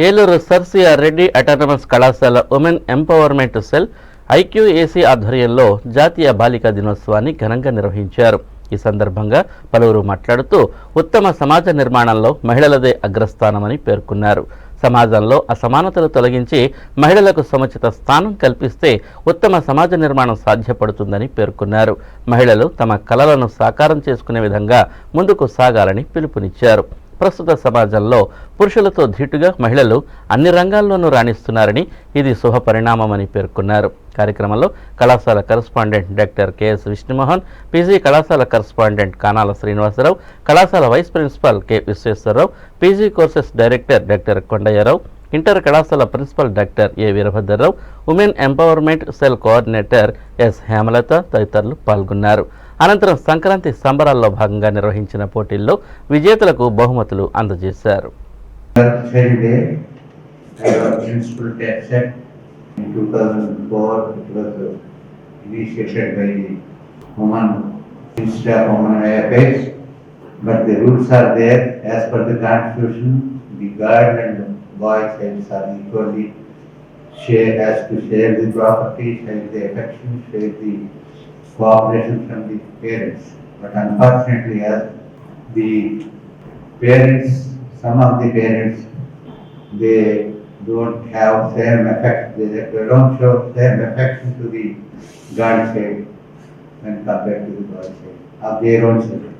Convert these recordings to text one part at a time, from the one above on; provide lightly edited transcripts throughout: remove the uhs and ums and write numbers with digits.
Eluru sir CR Reddy autonomous కళాశాల women empowerment cell IQAC ఆధ్వర్యంలో జాతీయ బాలికా దినోత్సవాన్ని ఘనంగా నిర్వహించారు. ఈ సందర్భంగా పలువురు మాట్లాడుతూ ఉత్తమ సమాజ నిర్మాణంలో మహిళలదే అగ్రస్థానమని పేర్కొన్నారు. సమాజంలో అసమానతలు తొలగించి మహిళలకు సముచిత స్థానం కల్పిస్తే ఉత్తమ సమాజ నిర్మాణం సాధ్యపడుతుందని పేర్కొన్నారు. మహిళలు తమ కలలను సాకారం చేసుకునే విధంగా ముందుకు సాగాలని పిలుపునిచ్చారు. ప్రస్తుత సమాజంలో పురుషులతో ధీటుగా మహిళలు అన్ని రంగాల్లోనూ రాణిస్తున్నారని, ఇది శుభ పరిణామమని పేర్కొన్నారు. కార్యక్రమంలో కళాశాల correspondent doctor KS Vishnumohan, PG కళాశాల కరస్పాండెంట్ కానాల శ్రీనివాసరావు, కళాశాల vice principal K Visweswararao, PG courses director doctor Kondayyarao, inter కళాశాల principal doctor A Veerabhadrarao, women empowerment cell coordinator S Hemalatha తదితరులు పాల్గొన్నారు. అనంతరం సంక్రాంతి సంబరాల్లో భాగంగా నిర్వహించిన పోటీల్లో విజేతలకు బహుమతులు అందజేశారు. Boys are equally has to share the property, share the affection, share the cooperation from the parents. But unfortunately, as the parents, some of the parents, they don't have same affection. They don't show same affection to the girl child when compared to the boy child of their own children.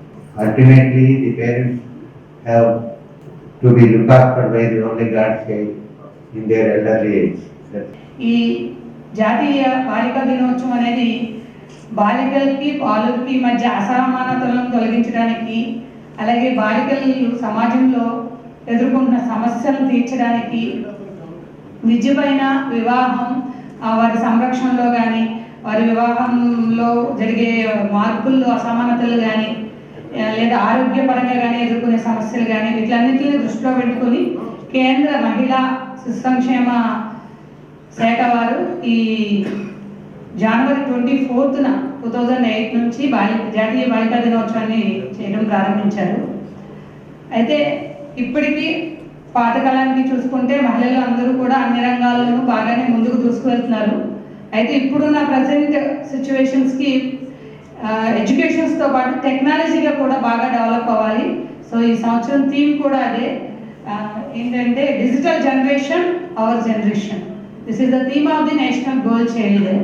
Ultimately, the parents have to be looked after by the only godchild in their elderly age. ఈ జాతీయ బాలికా దినోత్సవం అనేది బాలికలకి బాలులకి మధ్య అసమానతలను తొలగించడానికి, అలాగే బాలికలు సమాజంలో ఎదుర్కొంటున్న సమస్యలను తీర్చడానికి, విద్యపైన వివాహం వారి సంరక్షణలో కానీ, వారి వివాహంలో జరిగే మార్పుల్లో అసమానతలు కానీ, లేదా ఆరోగ్యపరంగా కానీ ఎదుర్కొనే సమస్యలు కానీ, వీటన్నిటిని దృష్టిలో పెట్టుకొని కేంద్ర మహిళా శిశు సంక్షేమ శాఖ వారు ఈ జనవరి 24న 2008 నుంచి జాతీయ బాలికా దినోత్సవాన్ని చేయడం ప్రారంభించారు. అయితే ఇప్పటికీ పాతకాలానికి చూసుకుంటే మహిళలు అందరూ కూడా అన్ని రంగాల్లోనూ బాగానే ముందుకు దూసుకువెళ్తున్నారు. అయితే ఇప్పుడున్న ప్రజెంట్ సిచ్యువేషన్స్కి ఎడ్యుకేషన్స్తో పాటు టెక్నాలజీగా కూడా బాగా డెవలప్ అవ్వాలి. సో ఈ సంవత్సరం థీమ్ కూడా అదే, ఏంటంటే digital generation hour generation. This is the theme of the national girl child day.